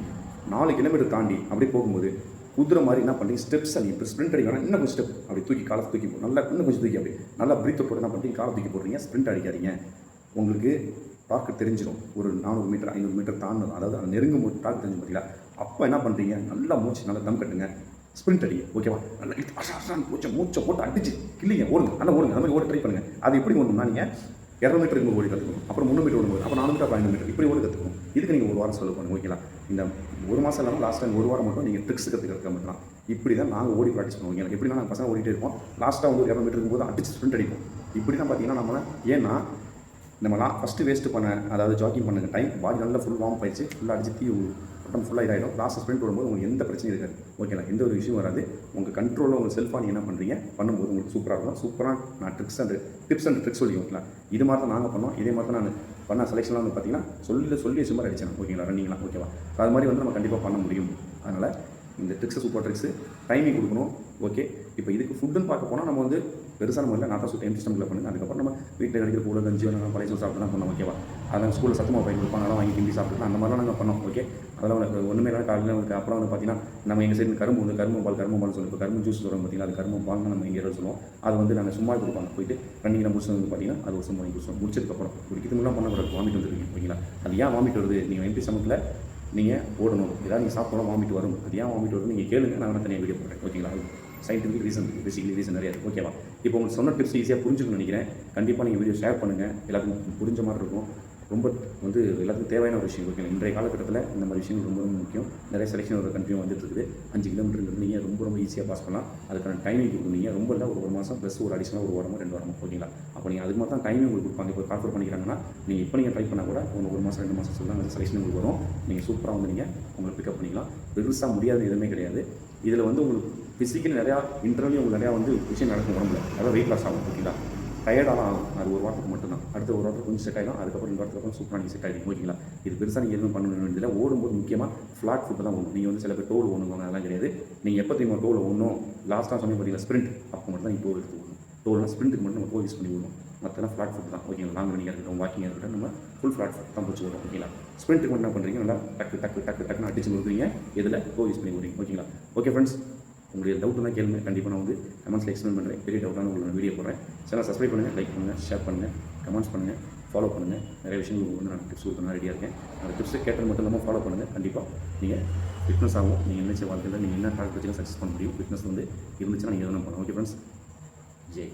4 கிலோமீட்டர் தாண்டி அப்படியே போகும்போது குதிரை மாதிரி என்ன பண்ணுறீங்க, ஸ்டெப்ஸ் அடி. இப்போ ஸ்ப்ரிண்ட் அடிக்கணும், இன்னும் கொஞ்சம் ஸ்டெப் அப்படி தூக்கி காலை தூக்கி போடும். நல்லா இன்னும் கொஞ்சம் தூக்கி அப்படி நல்லா பிரீத் போட்டு என்ன பண்ணுறீங்க, காலை தூக்கி போடுறீங்க. ஸ்ப்ரிண்ட் அடிக்காதீங்க. உங்களுக்கு டாக்கு தெரிஞ்சிடும். ஒரு 400 மீட்டர் 500 மீட்டர் தாண்டணும், அதாவது அதை நெருங்கும் போது டாக்கு தெரிஞ்சு பார்த்தீங்களா, அப்போ என்ன பண்ணுறீங்க, நல்லா மூச்சு நல்லா தம் கட்டுங்க, ஸ்ப்ரிண்ட் அடிங்க. ஓகேவா? நல்லா மூச்சை போட்டு அடிச்சு கிள்ளிங்க, ஓடுங்க, நல்லா ஓடுங்க. அந்த மாதிரி ஓட ட்ரை பண்ணுங்கள். அது எப்படி ஓடணும்னா, நீங்கள் 200 மீட்டருக்கு ஓடி கற்றுக்கணும், அப்புறம் 300 மீட்டர் ஓடும்போது, அப்புறம் 400 மீட்டர், 500 மீட்டர் இப்படி ஓடி கற்றுக்கணும். இதுக்கு நீங்கள் 1 வாரம் செலவு பண்ணுங்க. ஓகேங்களா? இந்த 1 மாதம் இல்லாமல் லாஸ்ட் டைம் 1 வாரம் மட்டும் நீங்கள் ட்ரிக்ஸ் கற்றுக்க மட்டும். இப்படி தான் நாங்கள் ஓடி ப்ராக்டிஸ் பண்ணுவோம். எனக்கு எப்படின்னா நாங்கள் பசங்க ஓடிட்டே இருப்போம். லாஸ்ட்டாக வந்து 200 மீட்டர் இருக்கும்போது அடிச்சு ஸ்ப்ரிண்ட் அடிப்போம். இப்படி தான் பார்த்தீங்கன்னா நம்ம ஏன்னா நம்ம ஃபஸ்ட்டு வேஸ்ட்டு பண்ண, அதாவது ஜாக்கிங் பண்ணுங்க டைம், பாடி நல்லா ஃபுல் வார்ம் ஆயிடுச்சு, ஃபுல்லாக அடிச்சு தீ உடம்பு ஃபுல்லாக இதாகிடும். லாஸ்ட் ஸ்ப்ரிண்ட் வரும்போது உங்களுக்கு எந்த பிரச்சனையும் இருக்காது. ஓகேங்களா? எந்த ஒரு விஷயம் வராது. உங்கள் கண்ட்ரோலில் உங்கள் செல்ஃபாக நீங்கள் என்ன பண்ணுறீங்க பண்ணும்போது உங்களுக்கு சூப்பராக இருக்கும். சூப்பராக நான் டிப்ஸ் அண்ட் ட்ரிக்ஸ் சொல்லி ஓகேங்களா? இது மாதிரி தான் நாங்கள் பண்ணோம். இதே மாதிரி தான் நான் பண்ண செலெக்ஷன்லாம் வந்து பார்த்தீங்கன்னா சொல்லி சும்மா அடிச்சேன். ஓகேங்களா? ரன்னிங்லாம். ஓகேவா? அது மாதிரி வந்து நம்ம கண்டிப்பாக பண்ண முடியும். அதனால் இந்த சூப்பர் ட்ரிக்ஸு டைமிங் கொடுக்கணும். ஓகே, இப்போ இதுக்கு ஃபுட்டுன்னு பார்க்க போனால் நம்ம வந்து பெருசாக நம்ம இல்லை, நாட்டா சுட்டு எம் சிஸ்டமில் பண்ணுங்க. அதுக்கப்புறம் நம்ம வீட்டில் கிடைக்கிற கூட கஞ்சி பழைய சோறு சாப்பிட்டு தான் பண்ணோம். ஓகேவா? அதெல்லாம் ஸ்கூலில் சத்துமாவு பையன் கொடுப்பாங்க, அதெல்லாம் வாங்கி கிண்டி சாப்பிட்டு அந்த மாதிரிலாம் நாங்கள் பண்ணோம். ஓகே, அதெல்லாம் ஒன்றுமே இல்லை. காலையில் வந்து அப்புறம் வந்து பார்த்தீங்கன்னா நம்ம எங்கள் சைடு கரும்பு பால் சொல்லி இப்போ கரும்பு ஜூஸ் சொல்லுவோம் பார்த்தீங்கன்னா, அது கரும்பு பால் நம்ம இங்கே சொல்லுவோம். அது வந்து நாங்கள் சும்மா கொடுப்பாங்க. போயிட்டு ரன்னிங்கில் முடிச்சு வந்து பார்த்தீங்கன்னா அது ஒரு சும்மா வாங்கி குடிச்சோம். முடிச்சதுக்கப்புறம் குடிக்கிறது முன்னாடி பண்ணக்கூடாது, வாமிட் வந்துருக்கீங்க. ஓகேங்களா? அது ஏன் வாமிட் வருது, நீங்கள் எம்பி சமத்தில் நீங்கள் ஓடணும், ஏதாவது நீங்கள் சாப்பிடணும் வாமிட் வரும். அது ஏன் வாமிட் வருது நீங்கள் கேளுங்க, நான் தனியாக வீடியோ போடுறேன். ஓகேங்களா? சயின்டிஃபிக் ரீசன், பேசிக்கலி ரீசன் நிறையா இருக்குது. ஓகேவா? இப்போ உங்களுக்கு சொன்ன டிப்ஸ் ஈஸியாக புரிஞ்சுக்கணும்னு நினைக்கிறேன். கண்டிப்பாக நீங்கள் வீடியோ ஷேர் பண்ணுங்கள், எல்லாத்துக்கும் புரிஞ்ச மாதிரி இருக்கும். ரொம்ப வந்து எல்லாத்துக்கும் தேவையான ஒரு விஷயம். ஓகே, இன்றைய காலகட்டத்தில் இந்த மாதிரி விஷயங்கள் ரொம்ப முக்கியம். நிறைய செலெக்ஷன் ஒரு கண்டினியூ வந்துட்டு இருக்குது. 5 கிலோமீட்டர் நீங்கள் ரொம்ப ஈஸியாக பாஸ் பண்ணலாம். அதுக்கான டைமிங் கொடுக்குறீங்க. ரொம்ப இல்லை, ஒரு மாதம் ப்ளஸ் ஒரு அடிஷனலாக ஒரு வாரமோ 2 வாரமோ. ஓகேங்களா? அப்போ நீங்கள் அதுக்கு மட்டும் தான் டைமிங் உங்களுக்கு கொடுப்பாங்க. இப்போ கால்ஃபர் பண்ணிக்கிறாங்கன்னா நீங்கள் இப்போ நீங்கள் ட்ரை பண்ணால் கூட ஒரு மாதம் 2 மாதம் சொல்லலாம், அந்த செலெக்ஷன் உங்களுக்கு வரும். நீங்கள் சூப்பராக வந்து நீங்கள் உங்களை பிக்கப் பண்ணிக்கலாம். பெருசாக முடியாது எதுவுமே கிடையாது. இதில் வந்து உங்களுக்கு ஃபிசிக்கலி நிறையா இன்டர்வியூ உங்களுக்கு நிறையா வந்து விஷயம் நடக்கும் உடம்புல. அதாவது வெயிட் லாஸ் ஆகும். ஓகேங்களா? டயர்டாலாம் ஆகும். அது ஒரு வாரத்துக்கு மட்டும்தான். அடுத்த ஒரு வாரத்துக்கு கொஞ்சம் செட் ஆகிடும். அதுக்கப்புறம் 2 வாரத்துக்கு அப்புறம் சூப்பராக நீங்கள் செட் ஆகிடும். ஓகேங்களா? இது பெருசாக நீங்கள் எதுவும் பண்ண வேண்டியதில்லை. ஓடும்போது முக்கியமாக ஃப்ளாட் ஃபுட்டு தான் ஓடும். நீங்கள் வந்து சில பேர் டோல் ஓடுவாங்க, அதெல்லாம் கிடையாது. நீங்கள் எப்போ தெரியுமா டோல் ஓடணும், லாஸ்ட்டாக சொன்னீங்க பார்த்தீங்கன்னா ஸ்ப்ரிண்ட், அப்போ மட்டும் தான் டோல் எடுத்து ஓடணும். டோல்னா ஸ்ப்ரிண்ட்டுக்கு மட்டும் நம்ம டோல் யூஸ் பண்ணி ஓடுவோம். மற்றெல்லாம் ஃப்ளாட் ஃபுட் தான். ஓகேங்களா? லாங் ரன்னிங்காக இருக்கட்டும், வாக்கிங்காக இருக்கட்டும், நம்ம ஃபுல் ஃப்ளாட் ஃபுட் தான் பிடிச்சி ஓடும். ஓகேங்களா? ஸ்ப்ரிண்ட்டுக்கு மட்டும் என்ன பண்ணுறீங்க, நல்லா டக்குன்னு அடிச்சு கொடுக்குறீங்க. இதில் டோல் யூஸ் பண்ணி ஓடுறீங்க. ஓகேங்களா? ஓகே ஃப்ரெண்ட்ஸ், உங்களுக்கு டவுட் தான் கேளுங்க. கண்டிப்பாக நான் வந்து கமெண்ட்ஸில் எக்ஸ்பிளைன் பண்ணுறேன். பெரிய டவுட்டான உங்களுக்கு வீடியோ போடுறேன். சேனல் சப்ஸ்கிரைப் பண்ணுங்கள், லைக் பண்ணுங்கள், ஷேர் பண்ணுங்கள், கமெண்ட்ஸ் பண்ணுங்கள், ஃபாலோ பண்ணுங்கள். நிறைய விஷயங்கள் வந்து நான் டிப்ஸ் கொடுக்க ரெடியாக இருக்கேன். அந்த டிப்ஸை கேட்டது மட்டும் இல்லாமல் ஃபாலோ பண்ணுங்கள். கண்டிப்பாக நீங்கள் ஃபிட்னஸ் ஆகும். நீங்கள் நினைச்ச வாழ்க்கையில் நீங்கள் என்ன டார்கெட் வச்சுன்னா சக்ஸஸ் பண்ண முடியும். ஃபிட்னஸ் வந்து இருந்துச்சுன்னா நீங்கள் எதுவும் பண்ணலாம். Okay friends, Jai.